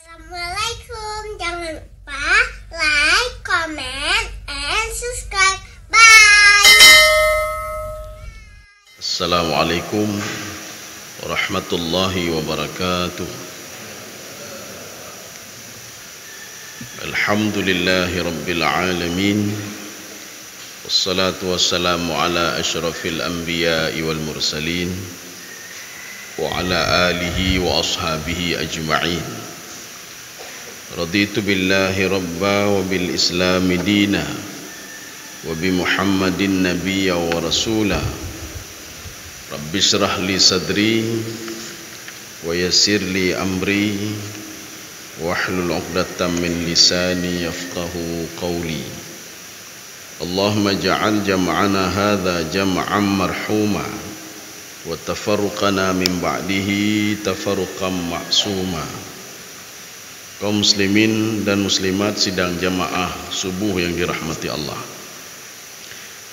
Assalamualaikum. Jangan lupa like, comment, and subscribe. Bye. Assalamualaikum warahmatullahi wabarakatuh. Alhamdulillahi rabbil alamin. Wassalatu wassalamu ala asyrafil anbiya'i wal mursalin wa ala alihi wa ashabihi ajma'in. Raditu billahi rabba wa bil islami dina wa bi muhammadin nabiyya wa rasula. Rabbi syrah li sadri wa yassir li amri wahlul 'uqdatam min lisani yafqahu qawli. Allahumma ja'al jam'ana hadha jam'an marhuma wa tafarruqana min ba'dihi tafarruqan ma'suma. Kaum muslimin dan muslimat sidang jamaah subuh yang dirahmati Allah,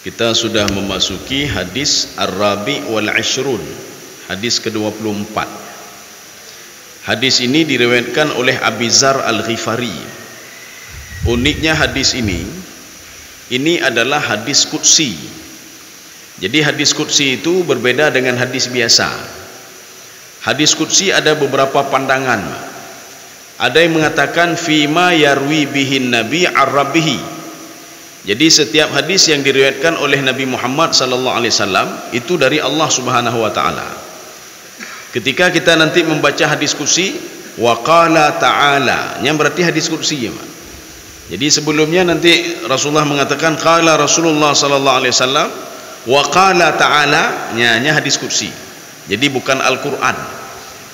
kita sudah memasuki hadis Ar-Rabi' wal Ashrun, hadis ke-24. Hadis ini diriwayatkan oleh Abi Dzar Al-Ghifari. Uniknya hadis ini adalah hadis qudsi. Jadi hadis qudsi itu berbeda dengan hadis biasa. Hadis qudsi ada beberapa pandangan. Ada yang mengatakan fima yarwi bihin nabi ar-rabbihi. Jadi setiap hadis yang diriwayatkan oleh Nabi Muhammad sallallahu alaihi wasallam itu dari Allah Subhanahu wa taala. Ketika kita nanti membaca hadis qudsi, wa qala ta'ala, yang berarti hadis qudsi ya, Pak. Jadi sebelumnya nanti Rasulullah mengatakan qala Rasulullah sallallahu alaihi wasallam wa qala ta'ala, nya hadis qudsi. Jadi bukan Al-Qur'an.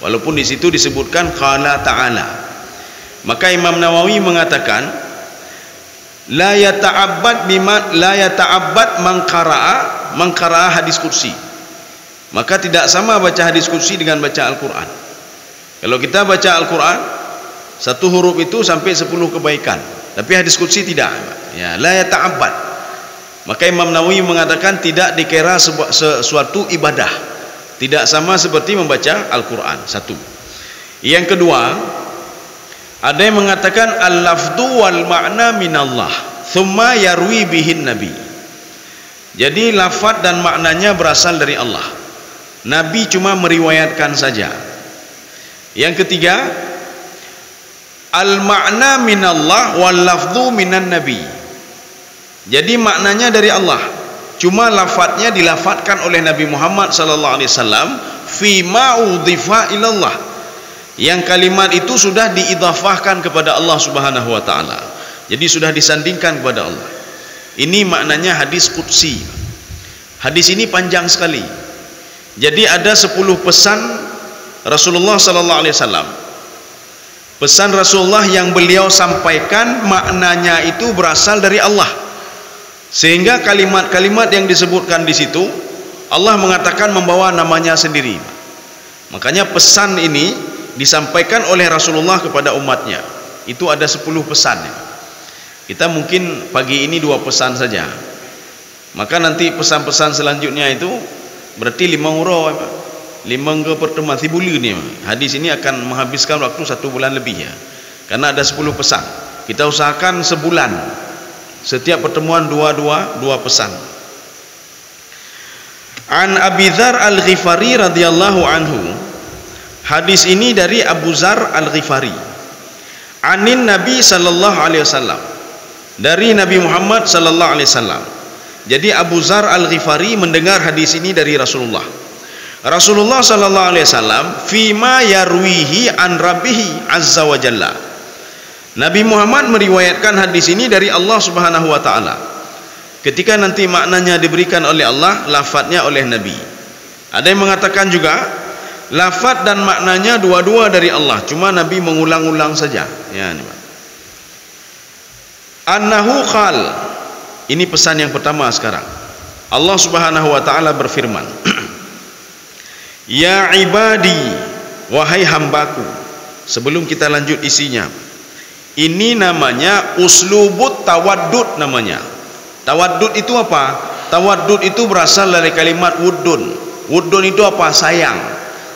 Walaupun di situ disebutkan qala ta'ala. Maka Imam Nawawi mengatakan la yata'abbad man qara'a hadis qudsi. Maka tidak sama baca hadis qudsi dengan baca Al-Qur'an. Kalau kita baca Al-Qur'an, satu huruf itu sampai 10 kebaikan. Tapi hadis qudsi tidak. Ya, la yata'abbad. Maka Imam Nawawi mengatakan tidak dikira sesuatu ibadah. Tidak sama seperti membaca Al-Qur'an. Satu. Yang kedua, ada yang mengatakan al-lafdu wal ma'na minallah thumma yarwi bihin nabi. Jadi lafaz dan maknanya berasal dari Allah, Nabi cuma meriwayatkan saja. Yang ketiga, al-ma'na minallah wal lafdu minan nabi. Jadi maknanya dari Allah, cuma lafadznya dilafadzkan oleh Nabi Muhammad sallallahu alaihi wasallam fi ma udhifa ilallah. Yang kalimat itu sudah diidhafahkan kepada Allah Subhanahu wa taala. Jadi sudah disandingkan kepada Allah. Ini maknanya hadis qudsi. Hadis ini panjang sekali. Jadi ada 10 pesan Rasulullah sallallahu alaihi wasallam. Pesan Rasulullah yang beliau sampaikan maknanya itu berasal dari Allah. Sehingga kalimat-kalimat yang disebutkan di situ Allah mengatakan membawa namanya sendiri. Makanya pesan ini disampaikan oleh Rasulullah kepada umatnya. Itu ada 10 pesan. Kita mungkin pagi ini 2 pesan saja. Maka nanti pesan-pesan selanjutnya itu berarti 5 huruf, 5 ke pertemuan bulan ni. Hadis ini akan menghabiskan waktu 1 bulan lebih ya. Karena ada 10 pesan. Kita usahakan sebulan. Setiap pertemuan 2 pesan. An Abi Dzar Al-Ghifari radhiyallahu anhu. Hadis ini dari Abu Dzar Al-Ghifari. Anin Nabi sallallahu alaihi wasallam. Dari Nabi Muhammad sallallahu alaihi wasallam. Jadi Abu Dzar Al-Ghifari mendengar hadis ini dari Rasulullah. Rasulullah sallallahu alaihi wasallam fima yarwihi an rabbihi azza wa jalla. Nabi Muhammad meriwayatkan hadis ini dari Allah Subhanahu wa taala. Ketika nanti maknanya diberikan oleh Allah, lafadznya oleh Nabi. Ada yang mengatakan juga lafaz dan maknanya dua-dua dari Allah, cuma Nabi mengulang-ulang saja. Ya, ini Pak. Annahu qal. Ini pesan yang pertama sekarang. Allah Subhanahu wa taala berfirman, ya ibadi, wahai hambaku. Sebelum kita lanjut isinya, ini namanya uslubut tawaddud namanya. Tawaddud itu apa? Tawaddud itu berasal dari kalimat wuddun. Wuddun itu apa? Sayang.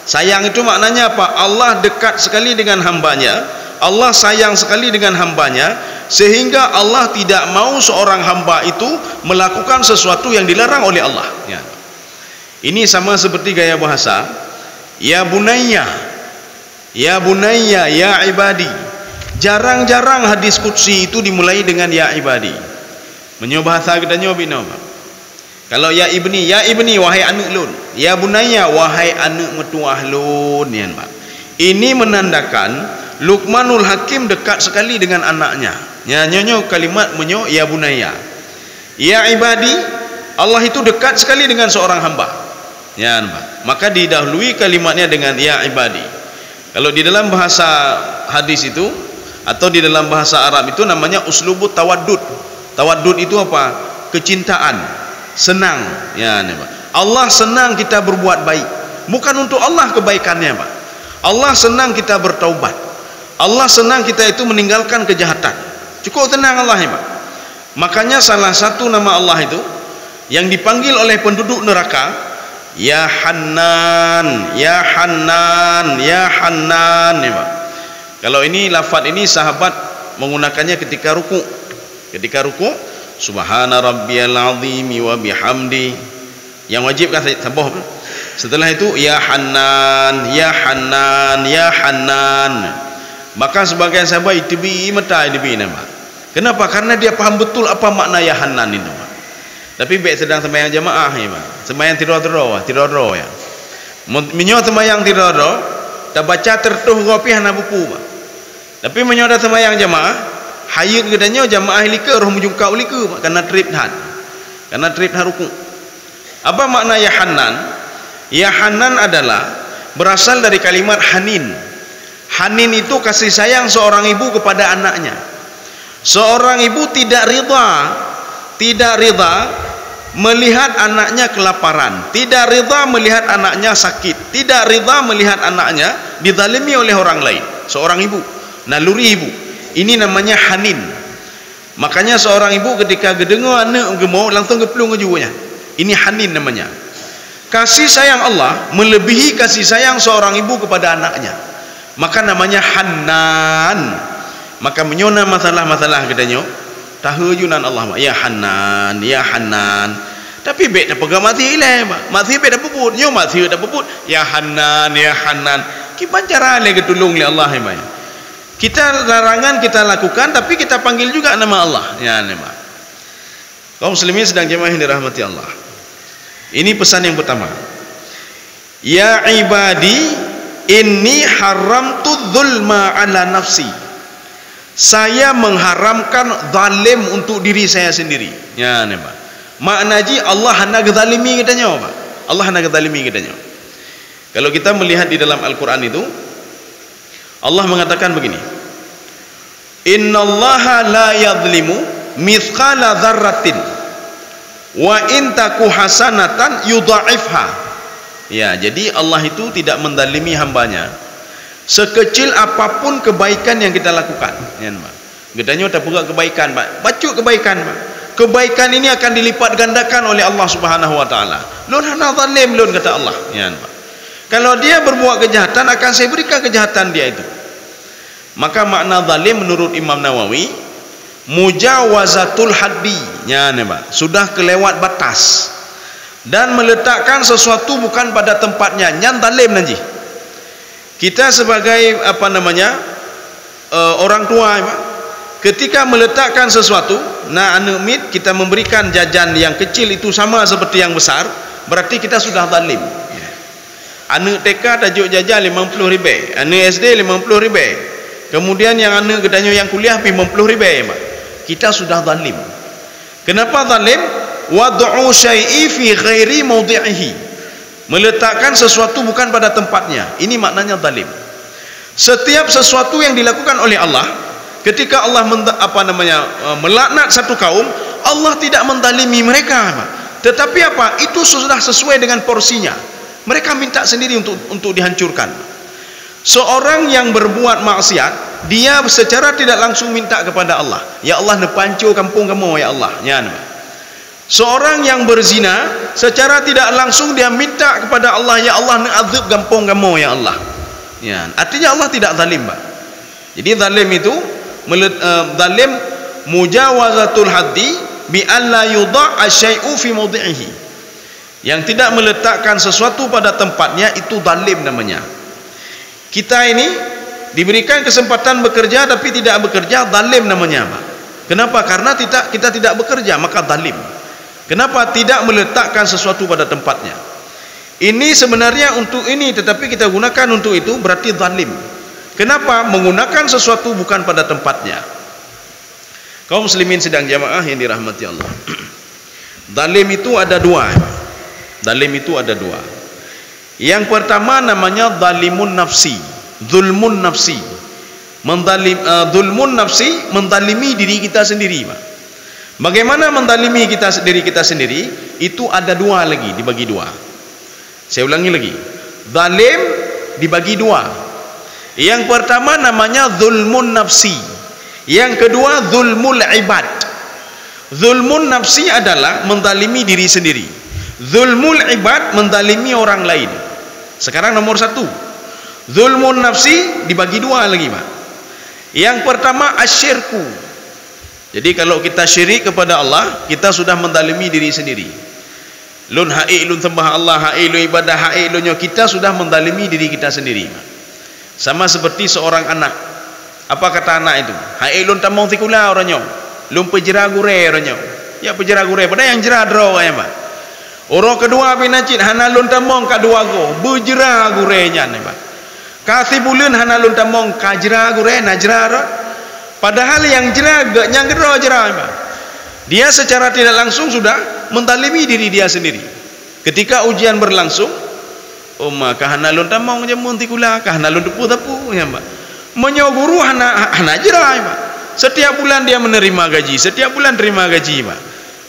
Sayang itu maknanya apa? Allah dekat sekali dengan hambanya. Allah sayang sekali dengan hambanya, sehingga Allah tidak mau seorang hamba itu melakukan sesuatu yang dilarang oleh Allah. Ya. Ini sama seperti gaya bahasa, ya bunayya, ya bunayya, ya ibadi. Jarang-jarang hadis qudsi itu dimulai dengan ya ibadi. Menyo bahasa kita nyobi nama. Kalau ya ibni wahai anak lun, ya bunayya wahai anak metuah lun, ya, ini menandakan Luqmanul Hakim dekat sekali dengan anaknya. Ya, nyonya kalimat menyo ya bunayya. Ya ibadi, Allah itu dekat sekali dengan seorang hamba. Ya, maka didahului kalimatnya dengan ya ibadi. Kalau di dalam bahasa hadis itu atau di dalam bahasa Arab itu namanya uslubut tawaddud. Tawaddud itu apa? Kecintaan, senang. Ya, Allah senang kita berbuat baik. Bukan untuk Allah kebaikannya, Pak. Allah senang kita bertaubat. Allah senang kita itu meninggalkan kejahatan. Cukup tenang Allah, Pak. Makanya salah satu nama Allah itu yang dipanggil oleh penduduk neraka, ya Hannan, ya Hannan, ya Hannan, ya, Pak. Kalau ini lafaz ini sahabat menggunakannya ketika ruku. Ketika ruku, subhana rabbiyal azim wa bihamdi. Yang wajib kan sabah. Setelah itu ya Hannan, ya Hannan, ya Hannan. Maka sebagian sahabat itbi mata itbi nama. Kenapa? Karena dia paham betul apa makna ya Hannan itu. Tapi baik sedang sembahyang jemaah ya, Pak. Sembahyang tidur ya. Menyo sembahyang tidur, tak baca tertuh ngopi hana buku, Pak. Tapi menyo dah sembahyang jemaah, hayut gedanya jemaah lika roh mujungka ulika, Pak, karena trip had. Karena trip haruku. Apa makna ya Hannan? Ya Hannan adalah berasal dari kalimat hanin. Hanin itu kasih sayang seorang ibu kepada anaknya. Seorang ibu tidak rida melihat anaknya kelaparan, tidak rida melihat anaknya sakit, tidak rida melihat anaknya dizalimi oleh orang lain. Seorang ibu, naluri ibu, ini namanya hanin. Makanya seorang ibu ketika gedengo anak gemau langsung geplung kejuanya. Ini hanin namanya. Kasih sayang Allah melebihi kasih sayang seorang ibu kepada anaknya. Maka namanya Hannan. Maka menyona masalah-masalah katanya tahujunan Allah, ya Hannan, ya Hannan. Tapi bet dah pegang mati ilai, mati bet dah puput, nyo mati dah puput, ya Hannan, ya Hannan. Kipan cara le ketulung le Allah, ya. Kita larangan kita lakukan, tapi kita panggil juga nama Allah, ya nama. Kaum muslimin sedang jemaah yang dirahmati Allah. Ini pesan yang pertama. Ya ibadi, inni haramtu dzulma ala nafsi. Saya mengharamkan zalim untuk diri saya sendiri. Ya, ne, Pak. Maknaji Allah hana gezalimi katanya, Pak. Allah hana gezalimi katanya. Kalau kita melihat di dalam Al-Qur'an itu Allah mengatakan begini. Innallaha la yadhlimu mithqala dzarratin wa in taku hasanatan yudha'ifha. Ya, jadi Allah itu tidak mendalimi hambanya sekecil apapun kebaikan yang kita lakukan. Ya, Pak. Gedanya tak pura kebaikan, Pak. Baca kebaikan, Pak. Kebaikan ini akan dilipat gandakan oleh Allah Subhanahu wa taala. Lun hana zalim lun kata Allah. Ya, Pak. Kalau dia berbuat kejahatan akan saya berikan kejahatan dia itu. Maka makna zalim menurut Imam Nawawi mujawazatul haddi. Ya, Pak. Sudah kelewat batas. Dan meletakkan sesuatu bukan pada tempatnya, nyan zalim nanti. Kita sebagai orang tua, ketika meletakkan sesuatu, nah anak mit kita memberikan jajan yang kecil itu sama seperti yang besar, berarti kita sudah zalim. Anak TK tajuk jajan 50 ribu, anak SD 50 ribu, kemudian yang anak gedanya yang kuliah 50 ribu, kita sudah zalim. Kenapa zalim? Wad'u syai'i fi ghairi mawdi'ihi, meletakkan sesuatu bukan pada tempatnya. Ini maknanya zalim. Setiap sesuatu yang dilakukan oleh Allah, ketika Allah melaknat satu kaum, Allah tidak menzalimi mereka, tetapi apa? Itu sudah sesuai dengan porsinya. Mereka minta sendiri untuk dihancurkan. Seorang yang berbuat maksiat, dia secara tidak langsung minta kepada Allah, ya Allah nepancu kampung kamu ya Allah, ya. Seorang yang berzina secara tidak langsung dia minta kepada Allah, ya Allah ne'adzib kampung kamu ya Allah. Ya, artinya Allah tidak zalim, Pak. Jadi zalim itu zalim mujawazatul haddi bi alla yudha' asyai'u fi mawdi'ihi. Yang tidak meletakkan sesuatu pada tempatnya itu zalim namanya. Kita ini diberikan kesempatan bekerja tapi tidak bekerja, zalim namanya, Pak. Kenapa? Karena kita tidak bekerja, maka zalim. Kenapa? Tidak meletakkan sesuatu pada tempatnya. Ini sebenarnya untuk ini, tetapi kita gunakan untuk itu, berarti zalim. Kenapa? Menggunakan sesuatu bukan pada tempatnya. Kaum muslimin sedang jamaah yang dirahmati Allah. Zalim itu ada dua. Zalim itu ada dua. Yang pertama namanya zalimun nafsi, zulmun nafsi. Zulmun nafsi, menzalimi diri kita sendiri, Pak. Bagaimana menzalimi diri kita sendiri? Itu ada dua lagi, dibagi dua. Saya ulangi lagi. Zalim dibagi dua. Yang pertama namanya zulmun nafsi. Yang kedua zulmul ibad. Zulmun nafsi adalah menzalimi diri sendiri. Zulmul ibad menzalimi orang lain. Sekarang nomor satu, zulmun nafsi dibagi dua lagi, Pak. Yang pertama asyirku. Jadi kalau kita syirik kepada Allah, kita sudah menzalimi diri sendiri. Lun ha'i lun sembah Allah, ha'i lun ibadah, ha'i lunyo, kita sudah menzalimi diri kita sendiri, Pak. Sama seperti seorang anak. Apa kata anak itu? Ha'i lun tamong tikula orangnya, lun pejera gure orangnya. Ya pejera gure, pada yang jera draw kaya, Pak. Orang kedua binacit hana lun tamong kadua go, bejera gurenya nih, Pak. Kasih bulan hana lun tamong kajera gure najera. Padahal yang jera yang gedro jera, Pak. Dia secara tidak langsung sudah menzalimi diri dia sendiri. Ketika ujian berlangsung, maka hana lun tamong jamun tikula, hana lun tepu-tepu ya, Pak. Menyoguru hana jera, Pak. Setiap bulan dia menerima gaji, setiap bulan terima gaji, Pak.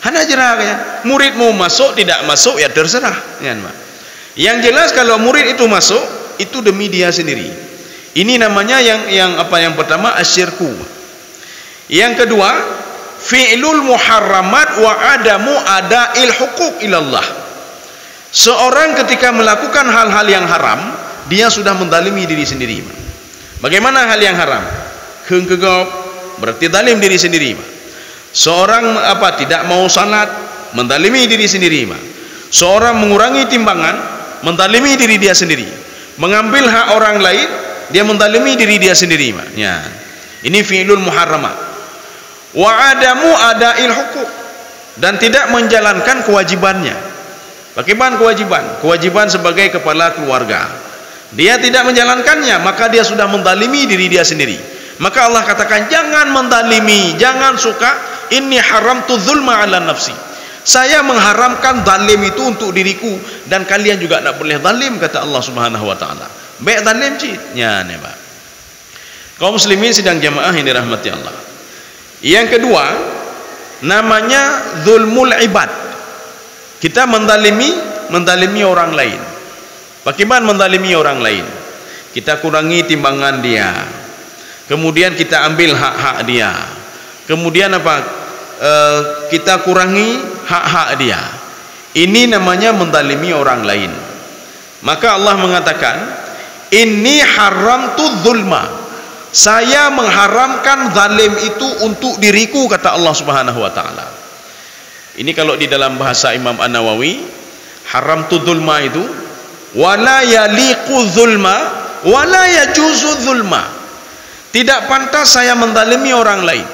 Hana jera ya. Muridmu masuk tidak masuk ya terserah, ya, Pak. Yang jelas kalau murid itu masuk, itu demi dia sendiri. Ini namanya yang pertama asyirku. Yang kedua fi'lul muharramat wa adamu ada'il huquq ilallah. Seorang ketika melakukan hal-hal yang haram, dia sudah menzalimi diri sendiri. Bagaimana hal yang haram? Kegop, berarti zalim diri sendiri. Seorang tidak mau salat, menzalimi diri sendiri. Seorang mengurangi timbangan, menzalimi diri dia sendiri. Mengambil hak orang lain, dia menzalimi diri dia sendiri. Ya. Ini fi'lul muharramat. Wa adamu ada'il huquq, dan tidak menjalankan kewajibannya. Bagaimana kewajiban? Kewajiban sebagai kepala keluarga. Dia tidak menjalankannya, maka dia sudah menzalimi diri dia sendiri. Maka Allah katakan jangan menzalimi, jangan suka. Inni haramtu dzulma 'ala nafsi. Saya mengharamkan zalim itu untuk diriku, dan kalian juga tidak boleh zalim, kata Allah Subhanahu wa taala. Baik zalim cit. Ya, nih, Pak. Kaum muslimin sedang jamaah yang dirahmati Allah. Yang kedua namanya zulmul ibad. Kita menzalimi orang lain. Bagaimana menzalimi orang lain? Kita kurangi timbangan dia, kemudian kita ambil hak-hak dia, kemudian kita kurangi hak-hak dia. Ini namanya menzalimi orang lain. Maka Allah mengatakan inni haramtu dzulma. Saya mengharamkan zalim itu untuk diriku, kata Allah Subhanahu wa taala. Ini kalau di dalam bahasa Imam An-Nawawi, haramtu dzulma itu wala yaliqu dzulma wala yajuzu dzulma. Tidak pantas saya menzalimi orang lain,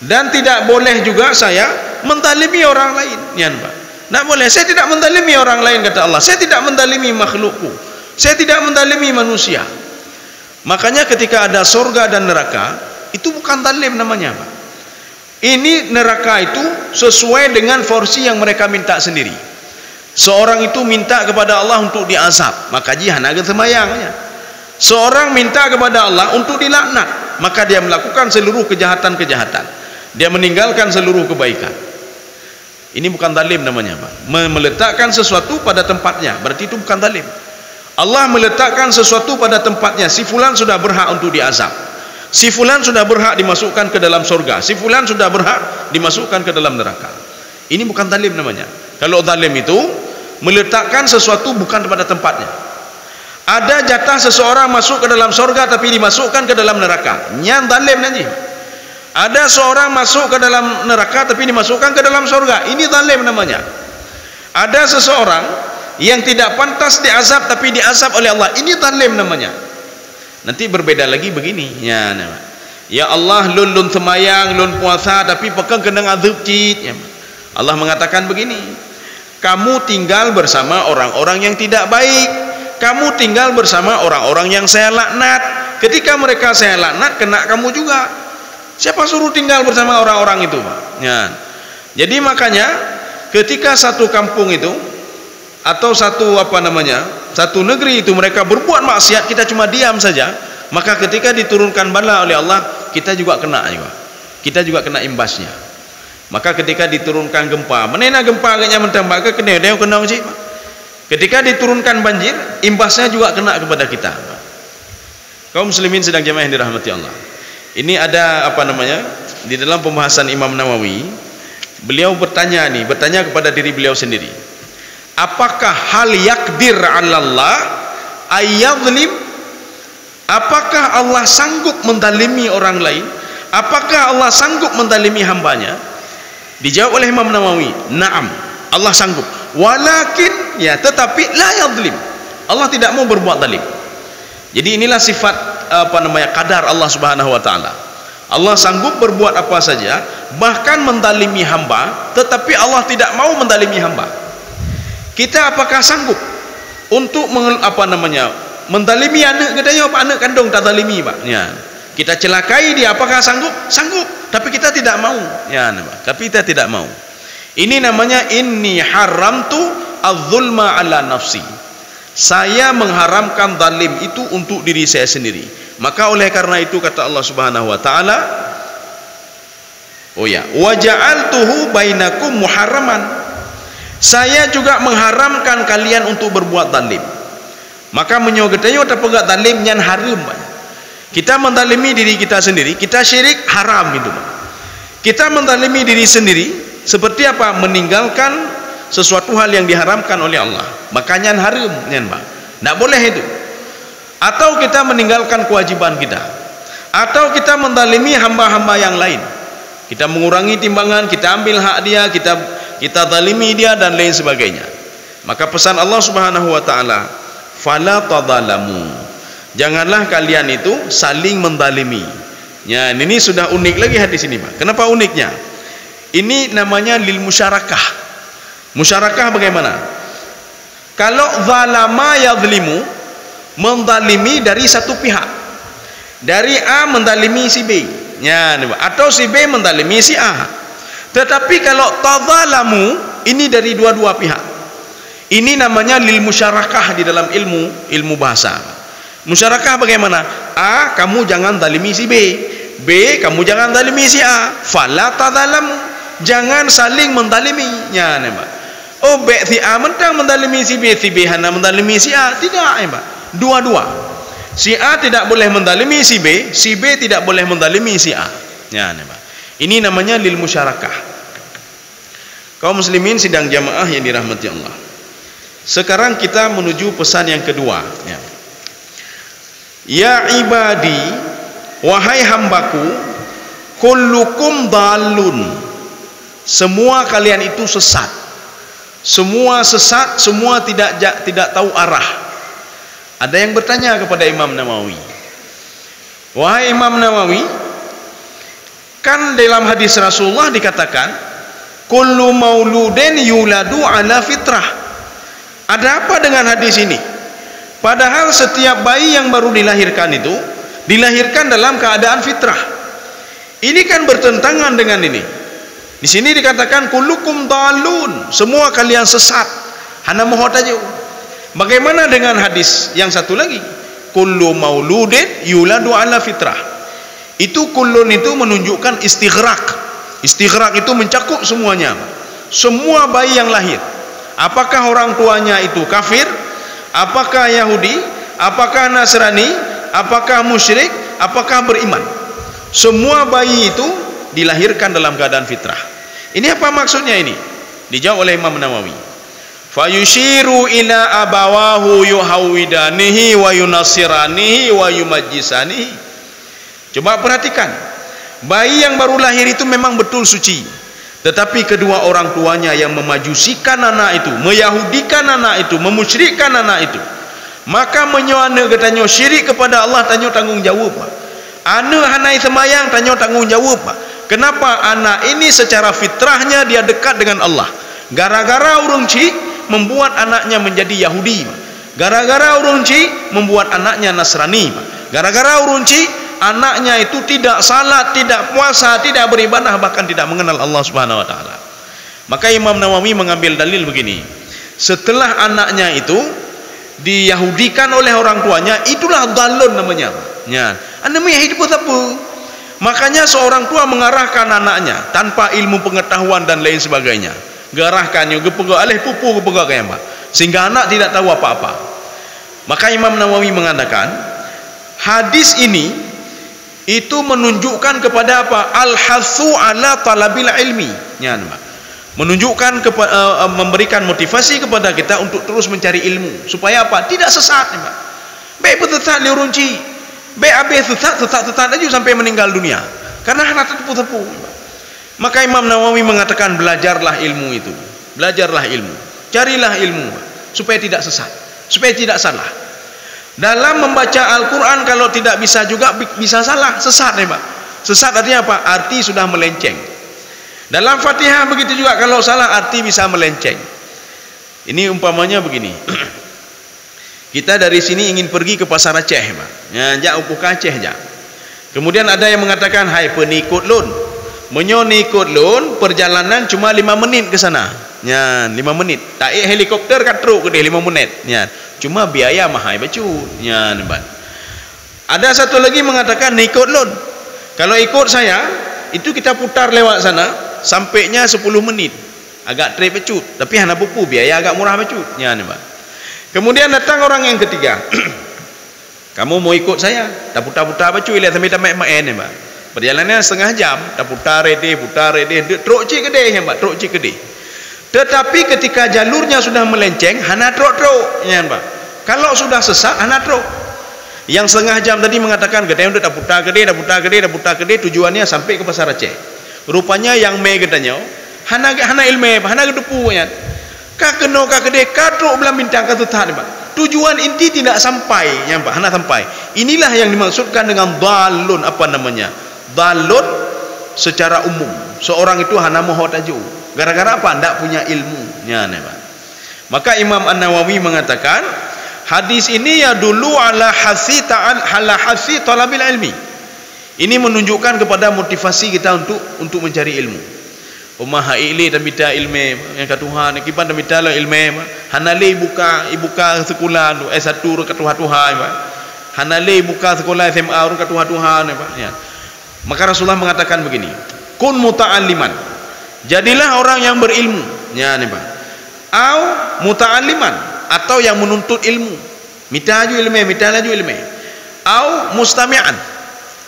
dan tidak boleh juga saya menzalimi orang lain. Ya, Pak. Tidak boleh. Saya tidak menzalimi orang lain, kata Allah. Saya tidak menzalimi makhlukku. Saya tidak menzalimi manusia. Makanya ketika ada surga dan neraka, itu bukan zalim namanya, Pak. Ini neraka itu sesuai dengan porsi yang mereka minta sendiri. Seorang itu minta kepada Allah untuk diazab, maka jihan agar semayangnya. Seorang minta kepada Allah untuk dilaknat, maka dia melakukan seluruh kejahatan-kejahatan. Dia meninggalkan seluruh kebaikan. Ini bukan zalim namanya, Pak. Meletakkan sesuatu pada tempatnya, berarti itu bukan zalim. Allah meletakkan sesuatu pada tempatnya. Si fulan sudah berhak untuk diazab, si fulan sudah berhak dimasukkan ke dalam surga, si fulan sudah berhak dimasukkan ke dalam neraka. Ini bukan zalim namanya. Kalau zalim itu meletakkan sesuatu bukan pada tempatnya. Ada jatah seseorang masuk ke dalam surga tapi dimasukkan ke dalam neraka. Nyan zalim nanti. Ada seorang masuk ke dalam neraka tapi dimasukkan ke dalam surga. Ini zalim namanya. Ada seseorang yang tidak pantas diazab tapi diazab oleh Allah. Ini zalim namanya. Nanti berbeda lagi begini. Ya Allah, lun semayang, lun puasa tapi pegang kena azab cit. Allah mengatakan begini, kamu tinggal bersama orang-orang yang tidak baik, kamu tinggal bersama orang-orang yang saya laknat. Ketika mereka saya laknat, kena kamu juga. Siapa suruh tinggal bersama orang-orang itu, Pak? Ya. Jadi makanya ketika satu kampung itu atau satu satu negeri itu mereka berbuat maksiat, kita cuma diam saja, maka ketika diturunkan bala oleh Allah, kita juga kena juga. Kita juga kena imbasnya. Maka ketika diturunkan gempa, menena gempa agaknya mentambah ke kena sih. Ketika diturunkan banjir, imbasnya juga kena kepada kita. Kaum muslimin sedang jamaah yang dirahmati Allah. Ini ada di dalam pembahasan Imam Nawawi, beliau bertanya kepada diri beliau sendiri. Apakah hal yakdir 'ala Allah ayyadlim? Apakah Allah sanggup mendalimi orang lain? Apakah Allah sanggup mendalimi hambanya? Dijawab oleh Imam Nawawi, na'am, Allah sanggup. Walakin, tetapi la yadlim. Allah tidak mau berbuat zalim. Jadi inilah sifat kadar Allah Subhanahu wa taala. Allah sanggup berbuat apa saja, bahkan mendalimi hamba, tetapi Allah tidak mau mendalimi hamba. Kita apakah sanggup untuk mendalimi anak kita, anak kandung tak dalimi, Pak? Kita celakai dia, apakah sanggup? Sanggup, tapi kita tidak mau. Tapi kita tidak mau. Ini namanya inni haramtu az-zulma ala nafsi. Saya mengharamkan zalim itu untuk diri saya sendiri. Maka oleh karena itu kata Allah Subhanahu wa taala, wa ja'altuhu bainakum muharraman. Saya juga mengharamkan kalian untuk berbuat zalim. Maka menyogetanyo terpegat zalim nyan haram. Kita menzalimi diri kita sendiri, kita syirik, haram itu. Kita menzalimi diri sendiri seperti apa? Meninggalkan sesuatu hal yang diharamkan oleh Allah, makanya haram, tidak boleh itu. Atau kita meninggalkan kewajiban kita, atau kita menzalimi hamba-hamba yang lain, kita mengurangi timbangan, kita ambil hak dia, kita zalimi dia dan lain sebagainya. Maka pesan Allah Subhanahu wa taala, fala tadzalamu, janganlah kalian itu saling menzalimi. Ini sudah unik lagi hadis ini, Pak. Kenapa uniknya? Ini namanya lil musyarakah. Musyarakah bagaimana? Kalau zalama yadhlimu, menzalimi dari satu pihak, dari A menzalimi si B, atau si B menzalimi si A. Tetapi kalau tadzalamu, ini dari dua-dua pihak. Ini namanya lil musyarakah di dalam ilmu bahasa. Musyarakah bagaimana? A, kamu jangan zalimi si B, B, kamu jangan zalimi si A. Fala tadzalamu, jangan saling menzalimi. Oh, B si A mentang mendalimi si B hana mendalimi si A. Tidak, dua-dua. Si A tidak boleh mendalimi si B tidak boleh mendalimi si A. Ini namanya lil musyarakah. Kaum muslimin sidang jamaah yang dirahmati Allah. Sekarang kita menuju pesan yang kedua. Ya ibadi, wahai hambaku, kullukum dalun. Semua kalian itu sesat. Semua sesat, semua tidak tahu arah. Ada yang bertanya kepada Imam Nawawi, wahai Imam Nawawi, kan dalam hadis Rasulullah dikatakan kullu mauludin yuladu ala fitrah. Ada apa dengan hadis ini? Padahal setiap bayi yang baru dilahirkan itu dilahirkan dalam keadaan fitrah. Ini kan bertentangan dengan ini. Di sini dikatakan kullukum dalun, semua kalian sesat. Hana mohot aja. Bagaimana dengan hadis yang satu lagi? Kullu mauludin yuladu ala fitrah. Itu kullun itu menunjukkan istighraq. Istighraq itu mencakup semuanya. Semua bayi yang lahir. Apakah orang tuanya itu kafir? Apakah Yahudi? Apakah Nasrani? Apakah musyrik? Apakah beriman? Semua bayi itu dilahirkan dalam keadaan fitrah. Ini apa maksudnya ini? Dijawab oleh Imam Nawawi. fayushiru ila abawahu yuhawidanihi wa yunasiranihi wa yumajjisanihi. Coba perhatikan, bayi yang baru lahir itu memang betul suci, tetapi kedua orang tuanya yang memajusikan anak itu, meyahudikan anak itu, memusyrikkan anak itu, maka menyoana katanya syirik kepada Allah, tanya tanggung jawab. Anak hanai semayang, tanya tanggung jawab. Kenapa anak ini secara fitrahnya dia dekat dengan Allah? Gara-gara urung cik membuat anaknya menjadi Yahudi. Gara-gara urung cik membuat anaknya Nasrani. Gara-gara urung cik anaknya itu tidak salat, tidak puasa, tidak beribadah, bahkan tidak mengenal Allah Subhanahu wa taala. Maka Imam Nawawi mengambil dalil begini. Setelah anaknya itu diyahudikan oleh orang tuanya, itulah dhalun namanya. Ya, namanya hidup apa? Makanya seorang tua mengarahkan anaknya tanpa ilmu pengetahuan dan lain sebagainya. Garahkannya gepegak alih pupu gepegak kayak apa? Sehingga anak tidak tahu apa-apa. Maka Imam Nawawi mengatakan, hadis ini itu menunjukkan kepada apa? Al-hathu ala talabil ilmi. Ya, menunjukkan memberikan motivasi kepada kita untuk terus mencari ilmu supaya apa? Tidak sesat, Pak. Baik betul liurunci. Baik habis sesat aja sampai meninggal dunia. Karena hanya tertepu-tepu. Maka Imam Nawawi mengatakan, belajarlah ilmu itu. Belajarlah ilmu. Carilah ilmu supaya tidak sesat, supaya tidak salah. Dalam membaca Al-Qur'an kalau tidak bisa juga bisa salah, sesat, Pak. Sesat artinya apa? Arti sudah melenceng. Dalam Fatihah begitu juga, kalau salah arti bisa melenceng. Ini umpamanya begini. Kita dari sini ingin pergi ke pasar Aceh, Pak. Ya, jak upuk Aceh jak. Kemudian ada yang mengatakan, hai penikut lun. Menyonikut lun, perjalanan cuma 5 menit ke sana. Ya, 5 menit. Tak helikopter kat truk ke dia 5 menit. Ya, cuma biaya mahal bacut. Ya, nampak. Ada satu lagi mengatakan nikut lun. Kalau ikut saya, itu kita putar lewat sana, sampainya 10 menit. Agak trip bacut, tapi hana pupu biaya agak murah bacut. Ya, nampak. Kemudian datang orang yang ketiga. Kamu mau ikut saya? Tak putar-putar baju lihat sampai tamat main, Pak. Perjalanannya setengah jam, tak putar rede, truk cik gede, Pak, truk cik gede. Tetapi ketika jalurnya sudah melenceng, hana truk, ya, Pak. Kalau sudah sesat, hana truk. Yang setengah jam tadi mengatakan gede untuk tak putar gede, tujuannya sampai ke pasar Aceh. Rupanya yang me katanya, hana ilmu, hana gedepu, ya. Kakeno kakede katruk belam bintang katutan, Pak. Tujuan inti tidak sampai, ya, Pak. Hana sampai. Inilah yang dimaksudkan dengan dhalun, apa namanya? Dhalun secara umum. Seorang itu hana moho taju. Gara-gara apa? Tidak punya ilmu. Ya, Pak. Maka Imam An-Nawawi mengatakan, hadis ini ya dulu ala hasi talabil ilmi. Ini menunjukkan kepada motivasi kita untuk mencari ilmu. Umah ili dan bida ilmu yang katuhan kipan dan bida ilmu hanale ibuka sekolah tu S1 ke Tuhan hanale buka sekolah SMA ke Tuhan ya. Maka Rasulullah mengatakan begini, kun muta'alliman, jadilah orang yang berilmu, ya, nih, Pak. Au muta'alliman, atau yang menuntut ilmu, mitaju ilmu. Au mustami'an,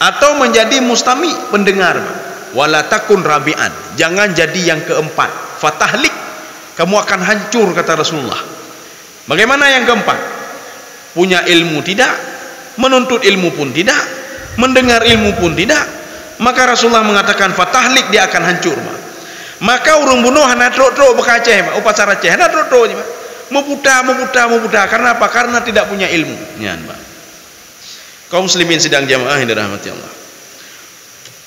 atau menjadi mustami, pendengar, Pak. Wala takun rabi'an, jangan jadi yang keempat, fatahlik, kamu akan hancur, kata Rasulullah. Bagaimana yang keempat? Punya ilmu tidak, menuntut ilmu pun tidak, mendengar ilmu pun tidak. Maka Rasulullah mengatakan fatahlik, dia akan hancur, Pak. Maka urung bunuh hana trok-trok bekaceh, Pak. Upacara Aceh hana trok-trok, Pak. Mau putar. Karena apa? Karena tidak punya ilmu, ya, Pak. Kaum muslimin sidang jamaah yang dirahmati Allah.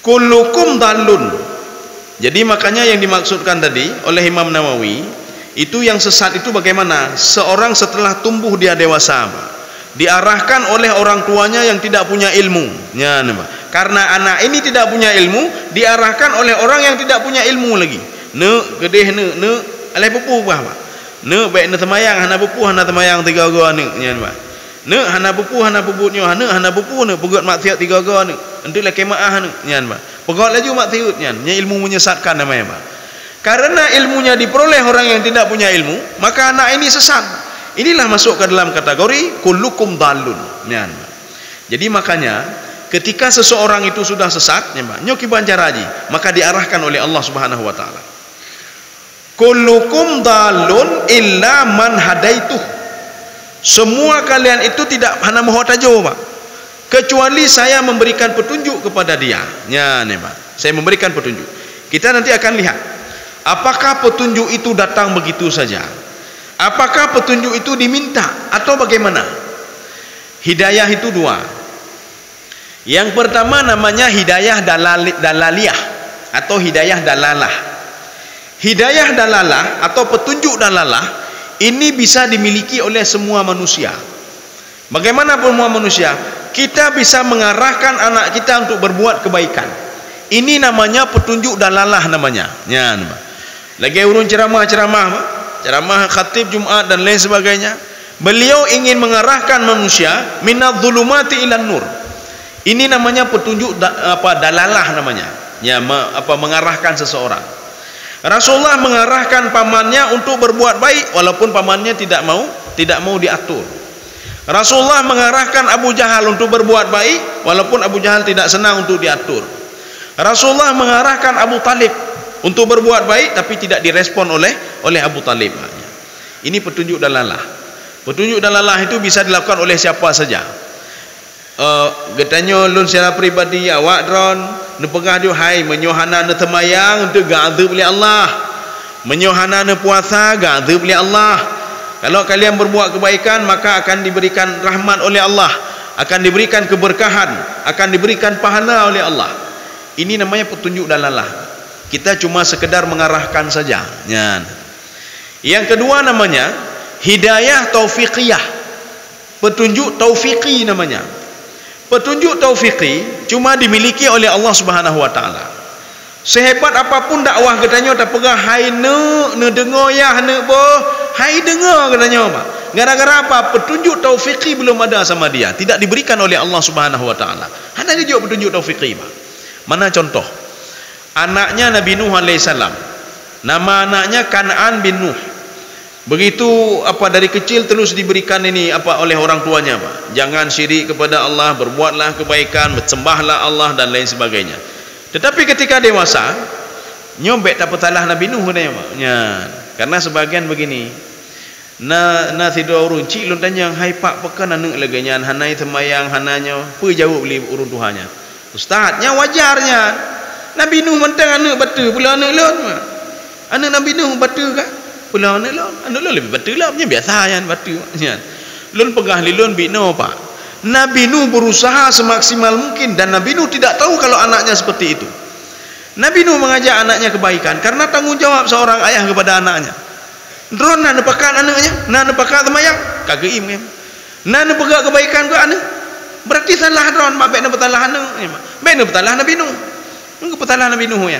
Kullukum dhalun. Jadi makanya yang dimaksudkan tadi oleh Imam Nawawi, itu yang sesat itu bagaimana? Seorang setelah tumbuh dia dewasa, Pak, diarahkan oleh orang tuanya yang tidak punya ilmu, ya, Pak. Karena anak ini tidak punya ilmu, diarahkan oleh orang yang tidak punya ilmu lagi. Gedeh alai pupu, Pak. Baik semayang hana pupu, hana semayang 3 hari, ya, Pak. Hana pupu pegot maksiat 3 hari. Entahlah kemaah, ya, Pak. Pegot laju maksiat, ya, ilmu menyesatkan namanya, Pak. Karena ilmunya diperoleh orang yang tidak punya ilmu, maka anak ini sesat. Inilah masuk ke dalam kategori kullukum dhalun, ya, Pak. Jadi makanya ketika seseorang itu sudah sesat, ya, Pak, nyoki bancaraji, maka diarahkan oleh Allah Subhanahu wa taala. kullukum dalun illa man hadaituh. Semua kalian itu tidak hana moho tajo, Pak, kecuali saya memberikan petunjuk kepada dia. Ya, nih, Pak. Saya memberikan petunjuk. Kita nanti akan lihat apakah petunjuk itu datang begitu saja, apakah petunjuk itu diminta atau bagaimana. Hidayah itu dua. Yang pertama namanya hidayah dalaliyah atau hidayah dalalah. Hidayah dalalah atau petunjuk dalalah ini bisa dimiliki oleh semua manusia. Bagaimana semua manusia? Kita bisa mengarahkan anak kita untuk berbuat kebaikan. Ini namanya petunjuk dalalah namanya. Ya, lagi urun ceramah khatib Jumat dan lain sebagainya. Beliau ingin mengarahkan manusia minadz-dzulumati ilan nur. Ini namanya petunjuk dalalah namanya. Ya, mengarahkan seseorang. Rasulullah mengarahkan pamannya untuk berbuat baik walaupun pamannya tidak mau diatur. Rasulullah mengarahkan Abu Jahal untuk berbuat baik walaupun Abu Jahal tidak senang untuk diatur. Rasulullah mengarahkan Abu Talib untuk berbuat baik tapi tidak direspon oleh Abu Talib. Ini petunjuk dalalah. Petunjuk dalalah itu bisa dilakukan oleh siapa saja. Getanya lun secara pribadi awak dron nepegah dia hai menyohana ne temayang untuk ga'adzab oleh Allah, menyohana ne puasa ga'adzab oleh Allah. Kalau kalian berbuat kebaikan maka akan diberikan rahmat oleh Allah, akan diberikan keberkahan, akan diberikan pahala oleh Allah. Ini namanya petunjuk dalalah. Kita cuma sekedar mengarahkan saja. Ya. Yang kedua namanya hidayah taufiqiyah. Petunjuk taufiqi namanya. Petunjuk taufiqi cuma dimiliki oleh Allah Subhanahu wa taala. Sehebat apapun dakwah katanya tak pegah hai ne dengar ya ne boh, hai dengar katanya, Pak. Gara-gara apa? Petunjuk taufiqi belum ada sama dia, tidak diberikan oleh Allah Subhanahu wa taala. Hanya dia juga petunjuk taufiqi, Pak. Mana contoh? Anaknya Nabi Nuh alaihissalam. Nama anaknya Kan'an bin Nuh. Begitu dari kecil terus diberikan ini oleh orang tuanya, Pak. Jangan syirik kepada Allah, berbuatlah kebaikan, bersembahlah Allah dan lain sebagainya. Tetapi ketika dewasa, nyobek tak petalah Nabi Nuh katanya, Pak. Ya, karena sebagian begini. Na tidur urun cik lun tanya, hai pak pekan anak leganya hanai temayang hananya, apa jawab beli urun tuhannya. Ustaznya wajarnya. Nabi Nuh mentang anak batu pula anak lon. Anak Nabi Nuh batu kan? Pula anak lon lebih betul lah, punya biasa yang batu. Lun pegah lilun bino, Pak. Nabi Nuh berusaha semaksimal mungkin dan Nabi Nuh tidak tahu kalau anaknya seperti itu. Nabi Nuh mengajak anaknya kebaikan karena tanggung jawab seorang ayah kepada anaknya. Drone nak nepakan anaknya, nak nepakan temayang, kagak im. Nak nepegak kebaikan ke anak. Berarti salah drone, mak baik nak betalah anak. Baik nak betalah Nabi Nuh. Nunggu betalah Nabi Nuh ya.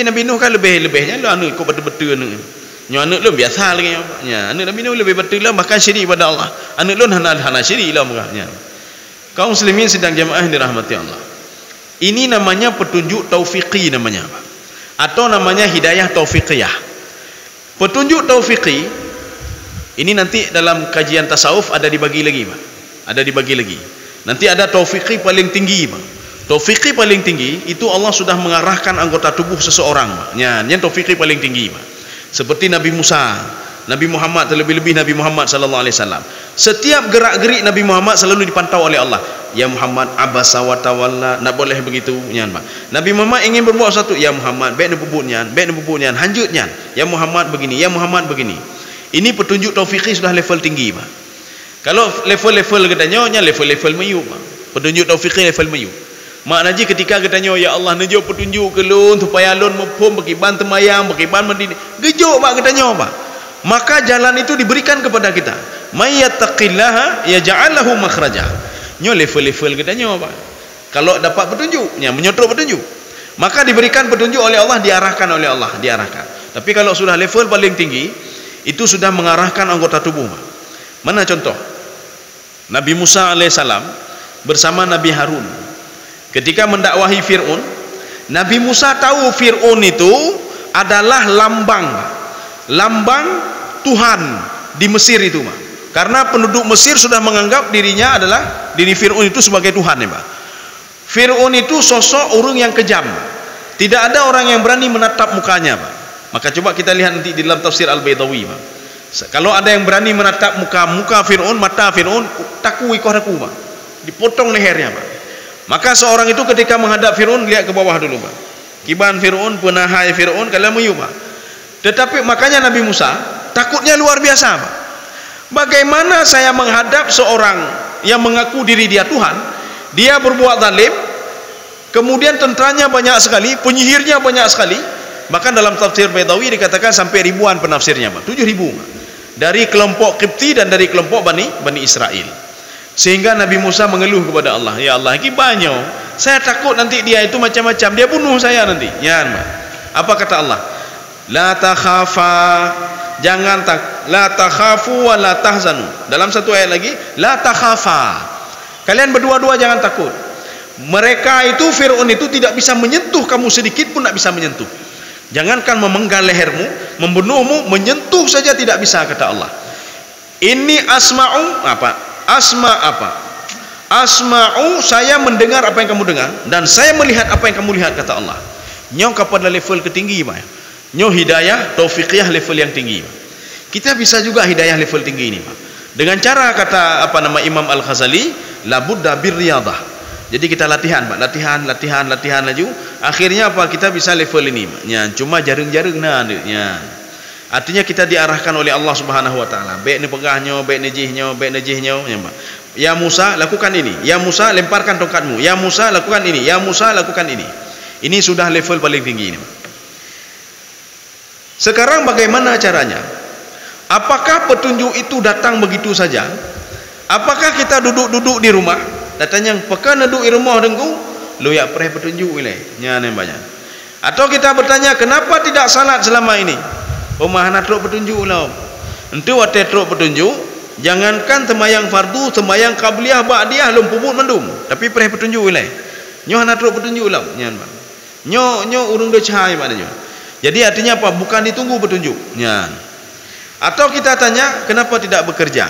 Nabi Nuh kan lebih-lebihnya lu anak kau betul-betul anak. Nya anak lu biasa lagi ya. Anak Nabi Nuh lebih betul lah bahkan syirik pada Allah. Anak lu hana syirik lah makanya. Kaum muslimin sedang jamaah yang dirahmati Allah. Ini namanya petunjuk taufiqi namanya, Pak. Atau namanya hidayah taufiqiyah. Petunjuk taufiqi ini nanti dalam kajian tasawuf ada dibagi lagi, Pak. Ada dibagi lagi. Nanti ada taufiqi paling tinggi, Pak. Taufiqi paling tinggi itu Allah sudah mengarahkan anggota tubuh seseorang, Pak. Yang taufiqi paling tinggi, Pak. Seperti Nabi Musa, Nabi Muhammad, terlebih-lebih Nabi Muhammad sallallahu alaihi wasallam. Setiap gerak-gerik Nabi Muhammad selalu dipantau oleh Allah. Ya Muhammad abasa wa tawalla, tak boleh begitu nyan, Pak. Nabi Muhammad ingin berbuat satu, ya Muhammad baik nak bubut nyan, hanjut nyan. Ya Muhammad begini, ya Muhammad begini. Ini petunjuk taufiqi sudah level tinggi, Pak. Kalau level-level katanya nya level-level mayu, Pak. Petunjuk taufiqi level mayu. Mak Naji ketika katanya ya Allah najo petunjuk ke lun supaya lun mafhum berkiban temayang, berkiban mendini. Gejuk, Pak, katanya, Pak. Maka jalan itu diberikan kepada kita. May yattaqillaha yaj'al lahu makhraja. Nyo level-level katanya, Pak. Kalau dapat petunjuk, nya menyodok petunjuk. Maka diberikan petunjuk oleh Allah, diarahkan oleh Allah, diarahkan. Tapi kalau sudah level paling tinggi, itu sudah mengarahkan anggota tubuh, Pak. Mana contoh? Nabi Musa alaihissalam bersama Nabi Harun. Ketika mendakwahi Fir'aun, Nabi Musa tahu Fir'aun itu adalah lambang Tuhan di Mesir itu, Pak. Karena penduduk Mesir sudah menganggap dirinya adalah diri Fir'aun itu sebagai Tuhan, ya, Pak. Fir'aun itu sosok orang yang kejam. Tidak ada orang yang berani menatap mukanya, Pak. Maka coba kita lihat nanti di dalam tafsir Al-Baydawi, Pak. Kalau ada yang berani menatap muka Fir'aun, mata Fir'aun, takui kohraku, Pak. Dipotong lehernya, Pak. Maka seorang itu ketika menghadap Fir'aun, lihat ke bawah dulu, Pak. Kiban Fir'aun, penahai Fir'aun, kalian meyu, Pak. Tetapi makanya Nabi Musa takutnya luar biasa, Pak. Bagaimana saya menghadap seorang yang mengaku diri dia Tuhan, dia berbuat zalim, kemudian tentaranya banyak sekali, penyihirnya banyak sekali. Bahkan dalam tafsir Baydawi dikatakan sampai ribuan penafsirnya, Pak. 7.000 dari kelompok Qibti dan dari kelompok Bani Israel. Sehingga Nabi Musa mengeluh kepada Allah, ya Allah, ini banyak, saya takut nanti dia itu macam-macam, dia bunuh saya nanti. Ya, Pak. Apa kata Allah? La takhafa, jangan la takhafu wa la tahzanu. Dalam satu ayat lagi, la takhafa, kalian berdua-dua jangan takut. Mereka itu, Fir'aun itu tidak bisa menyentuh kamu sedikit pun, tidak bisa menyentuh. Jangankan memenggal lehermu, membunuhmu, menyentuh saja tidak bisa, kata Allah. Ini asma'u apa? Asma'u, saya mendengar apa yang kamu dengar, dan saya melihat apa yang kamu lihat, kata Allah. Nyo kepada level ketinggi, Pak. Nyo hidayah taufiqiyah level yang tinggi, Pak. Kita bisa juga hidayah level tinggi ini, Pak. Dengan cara kata Imam Al-Ghazali, labudda birriyadah. Jadi kita latihan, Pak, latihan laju. Akhirnya apa? Kita bisa level ini, Pak. Ya, cuma jaring-jaring ya. Artinya kita diarahkan oleh Allah Subhanahu wa taala. Baik ni pegahnya, baik nejihnya, ya, Pak. Ya Musa, lakukan ini. Ya Musa, lemparkan tongkatmu. Ya Musa, lakukan ini. Ya Musa, lakukan ini. Ini sudah level paling tinggi ini, Pak. Sekarang bagaimana caranya? Apakah petunjuk itu datang begitu saja? Apakah kita duduk-duduk di rumah? Datanya pekan duduk di rumah dengku, lu ya pereh petunjuk ile, nyane banyak. Atau kita bertanya, kenapa tidak salat selama ini? Rumah nak teruk petunjuk lah. Entu wate teruk petunjuk, jangankan temayang fardu, temayang qabliyah, ba'diyah lum puput mendum, tapi pereh petunjuk ile. Nyo nak teruk petunjuk lah, nyan bang. Nyo urung de cahai maknanya. Jadi artinya apa? Bukan ditunggu petunjuk, nyan. Atau kita tanya, kenapa tidak bekerja?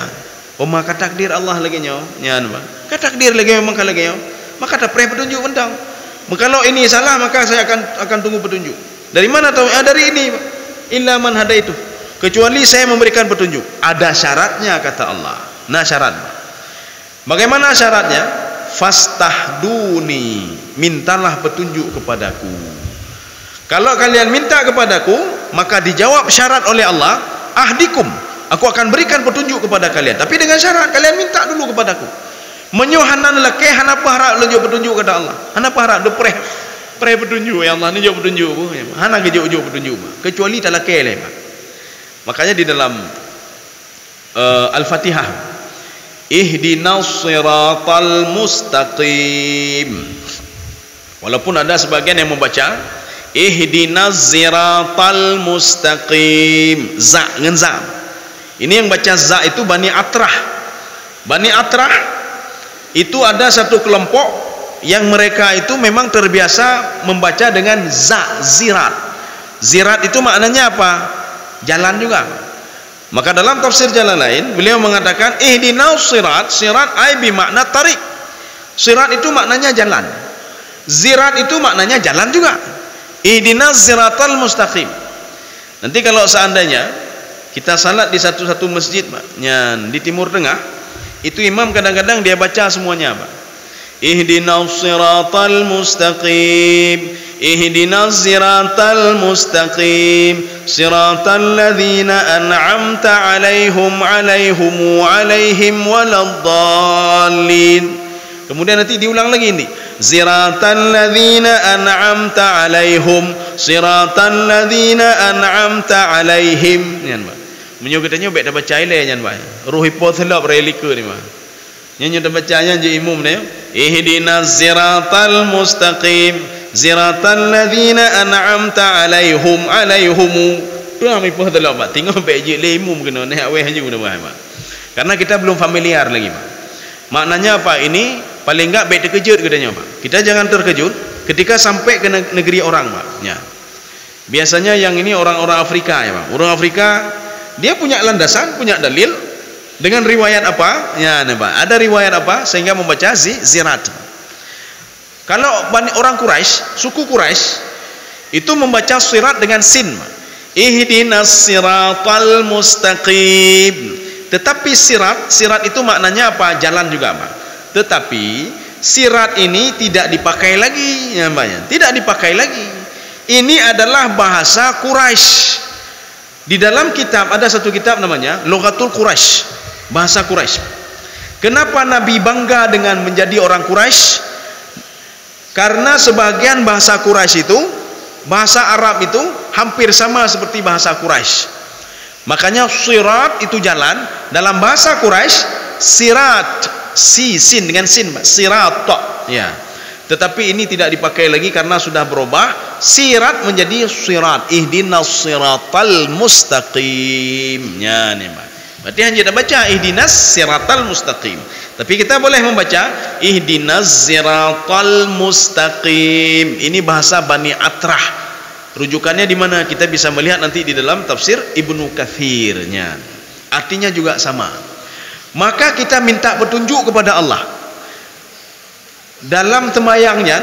Maka takdir Allah lagi nyo, nyan bang. Kata takdir lagi memang kalau lagi nyo, maka tak pereh petunjuk bentang. Kalau ini salah, maka saya akan tunggu petunjuk. Dari mana tahu? Dari ini, illa man hadaitu. Kecuali saya memberikan petunjuk. Ada syaratnya, kata Allah. Nah, syarat. Bagaimana syaratnya? Fastahduni, mintalah petunjuk kepadaku. Kalau kalian minta kepadaku, maka dijawab syarat oleh Allah, ahdikum, aku akan berikan petunjuk kepada kalian. Tapi dengan syarat, kalian minta dulu kepadaku. Menyuhanan leke, hanapa harap lenjo petunjuk, kata Allah. Hanapa harap de preh petunjuk, ya Allah, ni jo petunjuk. Hana ke jo petunjuk, kecuali tak leke le. Makanya di dalam Al-Fatihah, ihdinas siratal mustaqim. Walaupun ada sebagian yang membaca ihdinas siratal mustaqim, za dengan za. Ini yang baca za itu Bani Atrah. Bani Atrah itu ada satu kelompok yang mereka itu memang terbiasa membaca dengan za, zirat. Zirat itu maknanya apa? Jalan juga. Maka dalam tafsir jalan lain beliau mengatakan ihdinas sirat, sirat ai bi makna tarik. Sirat itu maknanya jalan. Zirat itu maknanya jalan juga. Ihdinas siratal mustaqim. Nanti kalau seandainya kita salat di satu-satu masjid, Pak, di Timur Tengah, itu imam kadang-kadang dia baca semuanya, Pak. Ihdinas siratal mustaqim, ihdinas siratal mustaqim, siratal ladzina an'amta 'alaihim waladdallin. Kemudian nanti diulang lagi ini, siratal ladzina an'amta 'alaihim, siratal ladzina an'amta 'alaihim. Nyan, Pak. Menyo katanya baik dah baca ile nyan, Pak. Ruh hipo selap relika ni, Pak. Nyanyi dah bacanya je imam ni. Ihdinas siratal mustaqim, siratal ladzina an'amta 'alaihim. Tu nama hipo selap, Pak. Tengok baik je le imam kena nak weh je guna, Pak. Karena kita belum familiar lagi, Pak. Maknanya apa? Ini paling enggak baik terkejut katanya, Pak. Kita jangan terkejut ketika sampai ke negeri orang, Pak. Ya. Biasanya yang ini orang-orang Afrika, ya, Pak. Orang Afrika dia punya landasan, punya dalil dengan riwayat apa? Ya, nih, Pak. Ada riwayat apa sehingga membaca zirat. Kalau orang Quraisy, suku Quraisy itu membaca sirat dengan sin, Pak. Ihdinas siratal mustaqim. Tetapi sirat itu maknanya apa? Jalan juga, Pak. Tetapi sirat ini tidak dipakai lagi, ya, Mbak, ya. Tidak dipakai lagi. Ini adalah bahasa Quraisy. Di dalam kitab ada satu kitab namanya Lughatul Quraisy, bahasa Quraisy. Kenapa Nabi bangga dengan menjadi orang Quraisy? Karena sebagian bahasa Quraisy itu, bahasa Arab itu hampir sama seperti bahasa Quraisy. Makanya sirat itu jalan. Dalam bahasa Quraisy sirat, sin dengan sin, sirat, ya. Tetapi ini tidak dipakai lagi karena sudah berubah. Sirat menjadi sirat. Ihdinas siratal mustaqim. Ya, nih, Pak. Berarti hanya kita baca ihdinas siratal mustaqim. Tapi kita boleh membaca ihdinas siratal mustaqim. Ini bahasa Bani Atrah. Rujukannya di mana? Kita bisa melihat nanti di dalam tafsir Ibnu Katsirnya. Artinya juga sama. Maka kita minta petunjuk kepada Allah. Dalam temayangnya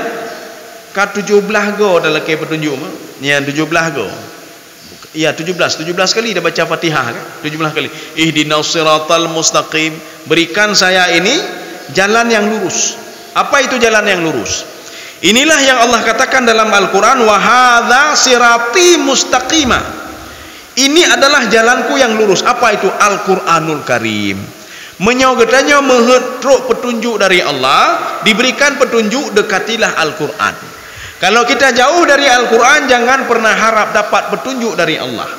ke-17 go dalam ke petunjuk. Ya, 17 go. Ya, 17 kali dia baca Fatihah kan? 17 kali. Ihdinas siratal mustaqim. Berikan saya ini jalan yang lurus. Apa itu jalan yang lurus? Inilah yang Allah katakan dalam Al-Qur'an, wa hadza sirati mustaqima. Ini adalah jalanku yang lurus. Apa itu? Al-Qur'anul Karim. Menyogetanya menghetruk petunjuk dari Allah, diberikan petunjuk, dekatilah Al-Quran. Kalau kita jauh dari Al-Quran, jangan pernah harap dapat petunjuk dari Allah.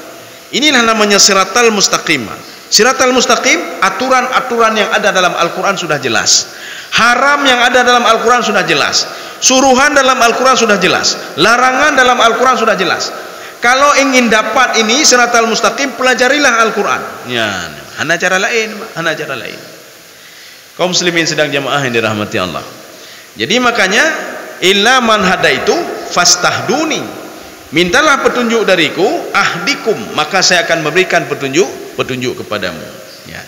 Inilah namanya siratal mustaqim. Siratal mustaqim, aturan-aturan yang ada dalam Al-Quran sudah jelas. Haram yang ada dalam Al-Quran sudah jelas. Suruhan dalam Al-Quran sudah jelas. Larangan dalam Al-Quran sudah jelas. Kalau ingin dapat ini siratal mustaqim, pelajarilah Al-Quran. Ya, hana cara lain, hana cara lain. Kaum muslimin sedang jamaah yang dirahmati Allah. Jadi makanya illa man hadaitu fastahduni. Mintalah petunjuk dariku, ahdikum, maka saya akan memberikan petunjuk kepadamu. Ya.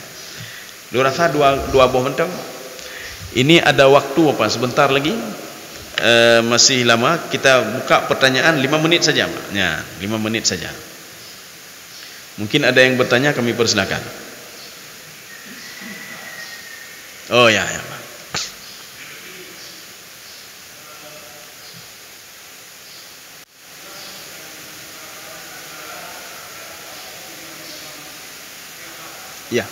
Lu rasa dua buah mentang. Ini ada waktu apa? Sebentar lagi. Masih lama, kita buka pertanyaan 5 menit saja, Pak. Ya, 5 menit saja. Mungkin ada yang bertanya, kami persilakan. Oh ya, ya, Pak. Ya.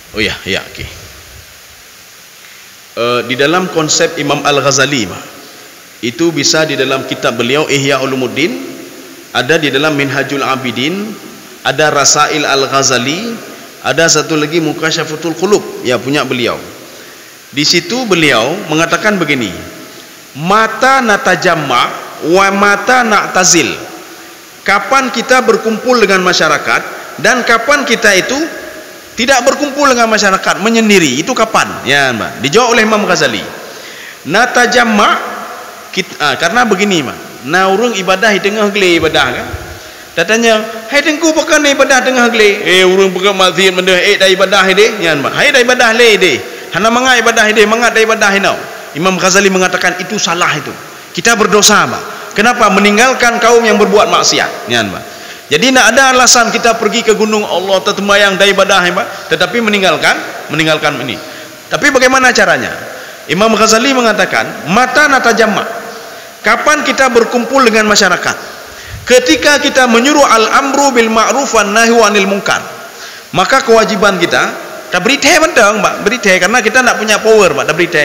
Oh ya, ya, oke. Di dalam konsep Imam Al-Ghazali, itu bisa di dalam kitab beliau Ihya Ulumuddin, ada di dalam Minhajul Abidin, ada Rasail Al-Ghazali, ada satu lagi Mukasyafatul Qulub, ya, punya beliau. Di situ beliau mengatakan begini, mata natajamma wa mata na'tazil. Kapan kita berkumpul dengan masyarakat dan kapan kita itu tidak berkumpul dengan masyarakat, menyendiri, itu kapan? Ya, Mbak. Dijawab oleh Imam Ghazali. Natajamma karena begini, Mbak. Na urang ibadah di tengah gele ibadah kan. Datanya, "Hai tengku pakai ibadah tengah gele." Urang pakai mazhir benda dah ibadah ide, ya, Mbak. Hai dah ibadah le ide. Hana mangat ibadah ide, mangat dah ibadah hinau. Imam Ghazali mengatakan itu salah itu. Kita berdosa, Mbak. Kenapa? Meninggalkan kaum yang berbuat maksiat, ya, Mbak. Jadi tidak ada alasan kita pergi ke gunung Allah tertembayang dan ibadah, tetapi meninggalkan ini. Tapi bagaimana caranya? Imam Ghazali mengatakan, mata natajamma. Kapan kita berkumpul dengan masyarakat? Ketika kita menyuruh al-amru bil ma'ruf wan nahyu anil munkar. Maka kewajiban kita berite bentang, Mbak, berite karena kita tidak punya power, Mbak, berite.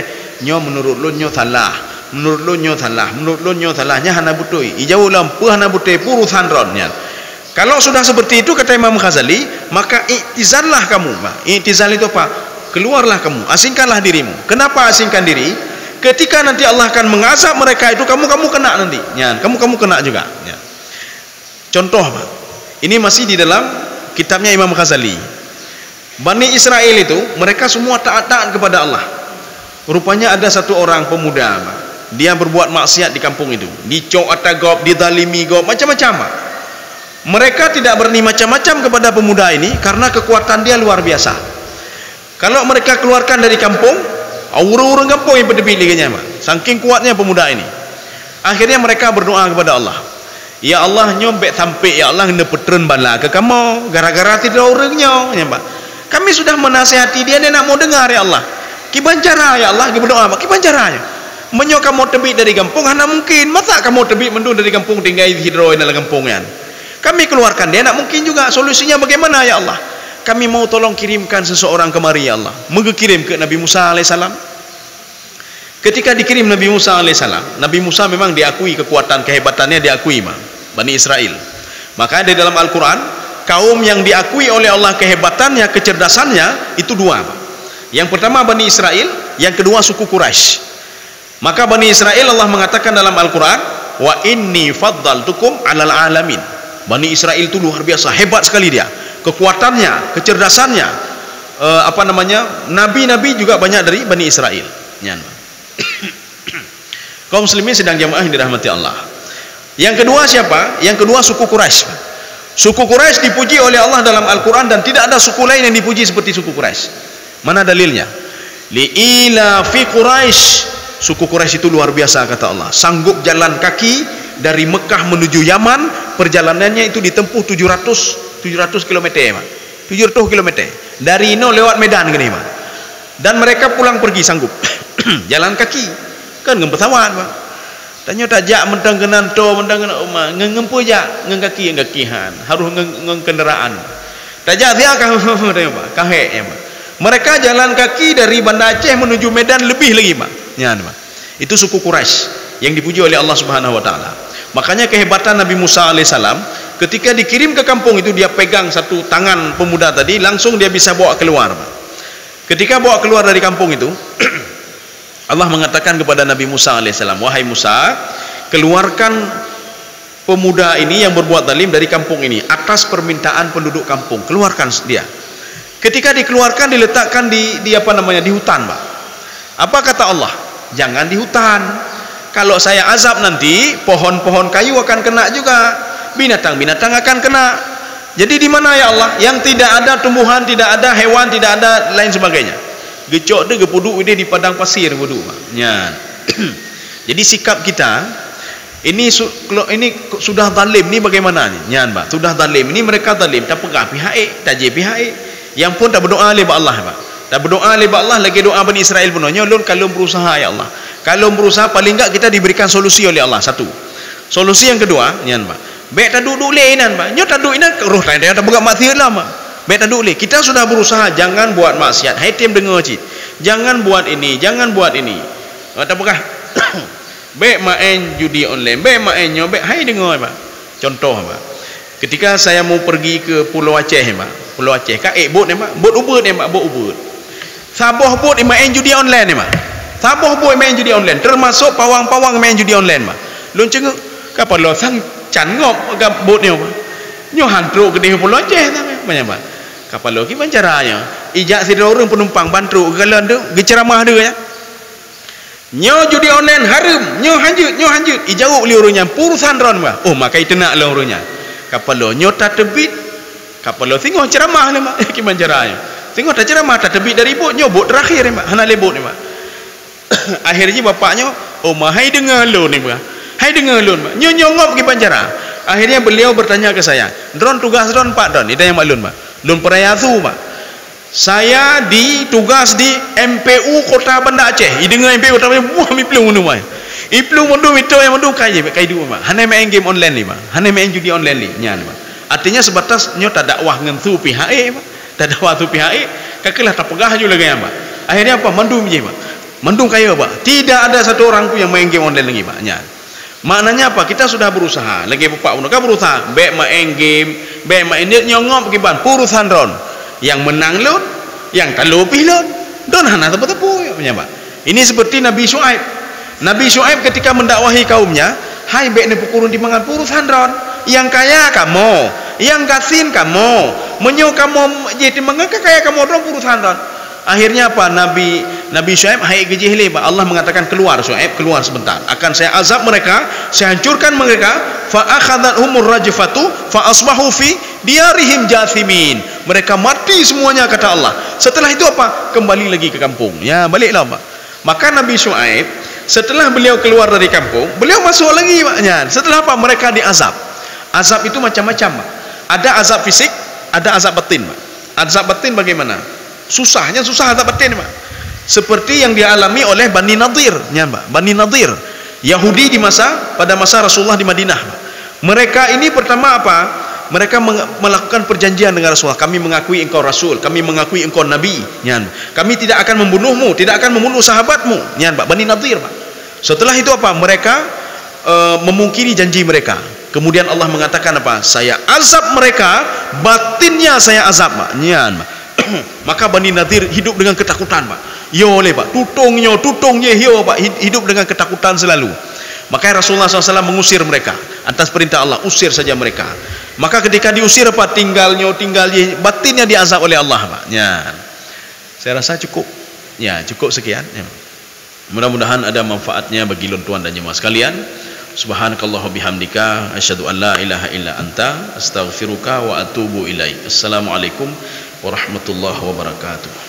Nyo menurut lu nyo salah. Menurut lu nyo salah. Menurut lu nyo salahnya hana butoi. Ijau lampu hana butoi purusan ronnya. Kalau sudah seperti itu kata Imam Ghazali, maka i'tizallah kamu. I'tizal itu apa? Keluarlah kamu, asingkanlah dirimu. Kenapa asingkan diri? Ketika nanti Allah akan mengazab mereka itu, kamu kena nanti. Ya, kamu kena juga. Ya. Contoh, Pak. Ini masih di dalam kitabnya Imam Ghazali. Bani Israel itu, mereka semua taat kepada Allah. Rupanya ada satu orang pemuda, Pak. Dia berbuat maksiat di kampung itu. Dicok atagop, didalimi gop, macam-macam, Pak. Mereka tidak berani macam-macam kepada pemuda ini karena kekuatan dia luar biasa. Kalau mereka keluarkan dari kampung, orang-orang kampung yang berdebit liganya, saking kuatnya pemuda ini. Akhirnya mereka berdoa kepada Allah. Ya Allah, nyobek sampai ya Allah kena petren bala ke kamu gara-gara tidak orangnya, ya Pak. Kami sudah menasihati dia nak mau dengar ya Allah. Kiban cara ya Allah, kita berdoa, kiban caranya. Menyo kamu tebik dari kampung, hana mungkin. Masa kamu tebik mendu dari kampung tinggal hidro dalam kampungnya. Kami keluarkan dia, nak mungkin juga. Solusinya bagaimana ya Allah? Kami mau tolong kirimkan seseorang kemari ya Allah. Mengirim ke Nabi Musa alaihissalam. Ketika dikirim Nabi Musa alaihissalam, Nabi Musa memang diakui kekuatan kehebatannya, diakui Bani Israel. Maka di dalam Al-Quran, kaum yang diakui oleh Allah kehebatannya, kecerdasannya itu dua. Yang pertama Bani Israel, yang kedua suku Quraisy. Maka Bani Israel Allah mengatakan dalam Al-Quran, wa inni faddaltukum alal alamin. Bani Israel itu luar biasa, hebat sekali dia, kekuatannya, kecerdasannya. Nabi-nabi juga banyak dari Bani Israel. Kaum muslimin sedang jamaah yang dirahmati Allah. Yang kedua siapa? Yang kedua suku Quraisy. Suku Quraisy dipuji oleh Allah dalam Al-Quran, dan tidak ada suku lain yang dipuji seperti suku Quraisy. Mana dalilnya? Li'ila fi Quraisy. Suku Quraisy itu luar biasa kata Allah, sanggup jalan kaki dari Mekah menuju Yaman. Perjalanannya itu ditempuh 700 km, 700 km dari Ino lewat Medan gini, dan mereka pulang pergi sanggup jalan kaki kan, ngem pesawat tanya tajak mentang kenan to mentang kenan ngempu aja ngengkakihan harus kendaraan tajak dia kahek. Mereka jalan kaki dari Banda Aceh menuju Medan lebih lagi itu suku Quraisy yang dipuji oleh Allah Subhanahu wa taala. Makanya kehebatan Nabi Musa alaihissalam, ketika dikirim ke kampung itu, dia pegang satu tangan pemuda tadi, langsung dia bisa bawa keluar. Ketika bawa keluar dari kampung itu, Allah mengatakan kepada Nabi Musa alaihissalam, wahai Musa, keluarkan pemuda ini yang berbuat zalim dari kampung ini atas permintaan penduduk kampung. Keluarkan dia. Ketika dikeluarkan, diletakkan di hutan, Pak. Apa kata Allah? Jangan di hutan. Kalau saya azab nanti, pohon-pohon kayu akan kena juga, binatang-binatang akan kena. Jadi di mana ya Allah? Yang tidak ada tumbuhan, tidak ada hewan, tidak ada lain sebagainya. Gecok dia gepuduk dia di padang pasir puduk. Jadi sikap kita ini sudah zalim ni bagaimana ni? Pak. Sudah zalim ini, mereka zalim, tak pegah pihak tak je pihak yang pun tak berdoa oleh Allah, Pak. Tak berdoa oleh Allah, lagi doa Bani Israel pun. Nyolon kalau berusaha ya Allah. Kalau berusaha paling enggak kita diberikan solusi oleh Allah. Satu. Solusi yang kedua, Pak. Baik tak duduk lehinan, Pak. Nyot tak duduk inan roh lain dia tak buat maksiat lah, Pak. Baik tak duduk leh. Kita sudah berusaha jangan buat maksiat. Hai tim dengar cik. Jangan buat ini, jangan buat ini. Tak pegah. Baik main judi online, baik main nyobek, hai dengar, Pak. Contoh, Pak. Ketika saya mau pergi ke Pulau Aceh, Pak. Pulau Aceh, bot ni, Pak. Bot ubud ni, Pak. Bot ubud. Sabah bot main judi online ni, Pak. Sabah bot main judi online, termasuk pawang-pawang main judi online, Pak. Lun cenguk kapal lo sang can ngop ke bot ni, Pak. Nyo hantruk ke di Pulau Aceh tak, banyak, Pak. Kapal lo gimana caranya? Ijak si orang penumpang bantu galan tu, geceramah dia ya. Nyo judi online harum, nyo hanjut. Ijau li orangnya purusan ron, Pak. Oh, maka itu nak lah orangnya. Kapal lo nyo tak terbit. Kapal lo tengok ceramah ni, Pak. Gimana caranya? Tengok tak ceramah tak terbit dari bot, nyo bot terakhir ni, Pak. Hana le bot ni, Pak. Akhirnya bapaknya, oh mah hai dengar lo ni, Pak. Hai dengar lo, Pak. Nyo ngop gimana cara? Akhirnya beliau bertanya ke saya, "Dron tugas dron Pak Don." Itu yang maklun, Pak. Lun perayatu, Pak. Saya ditugas di MPU Kota Banda Aceh. Dengar MPU Kota Banda, wah mi plung nu, Pak. Iplung mundu mito yang mundu kai du, Pak. Hana main game online ni, Pak. Hana main judi online ni, nyan, Pak. Artinya sebatas nyo tak dakwah ngentu pihak Pak. Tak dakwah tu pihak kakelah tak pegah juga lagi, Pak. Akhirnya apa? Mendung je, Pak. Mendung kaya, Pak. Tidak ada satu orang pun yang main game online lagi, Pak. Nyan. Maknanya apa? Kita sudah berusaha. Lagi bapak pun berusaha. Baik main game, baik main dia nyongop kiban purusan ron. Yang menang lon, yang tak lebih lon. Don hana tepu-tepu ya, Pak. Ini seperti Nabi Syuaib. Nabi Syuaib ketika mendakwahi kaumnya, hai baik ni pukurun di mangan purusan ron. Yang kaya kamu, yang gasin kamu, menyo kamu jadi mengangkat kaya kamu ron purusan ron. Akhirnya apa? Nabi Nabi Syuaib hai gaji hilih, Allah mengatakan keluar Syuaib, keluar sebentar, akan saya azab mereka, saya hancurkan mereka. Fa akhadhathumur rajfatu fa asbahu fi diyarihim jathimin. Mereka mati semuanya kata Allah. Setelah itu apa? Kembali lagi ke kampung. Ya, baliklah Pak. Maka Nabi Syuaib setelah beliau keluar dari kampung, beliau masuk lagi Paknya. Setelah apa? Mereka diazab. Azab itu macam-macam Pak. Ada azab fisik, ada azab batin Pak. Azab batin bagaimana? Susah azab batin Pak. Seperti yang dialami oleh Bani Nadir, ya Pak. Bani Nadir, Yahudi pada masa Rasulullah di Madinah Pak. Mereka ini pertama apa? Mereka melakukan perjanjian dengan Rasulullah. Kami mengakui engkau Rasul, kami mengakui engkau Nabi, ya Pak. Kami tidak akan membunuhmu, tidak akan membunuh sahabatmu, ya Pak. Bani Nadir Pak. Setelah itu apa? Mereka memungkiri janji mereka. Kemudian Allah mengatakan apa? Saya azab mereka, batinnya saya azab Pak. Nyan Pak. Maka Bani Nadir hidup dengan ketakutan Pak. Yo le Pak, tutungnya yo Pak, hidup dengan ketakutan selalu. Maka Rasulullah SAW mengusir mereka atas perintah Allah, usir saja mereka. Maka ketika diusir apa? Tinggalnya batinnya diazab oleh Allah Pak. Nyan. Saya rasa cukup. Ya, cukup sekian. Ya. Mudah-mudahan ada manfaatnya bagi tuan dan jemaah sekalian. Subhanakallah bihamdika asyhadu an la ilaha illa anta astaghfiruka wa atubu ilaik. Assalamualaikum warahmatullahi wabarakatuh.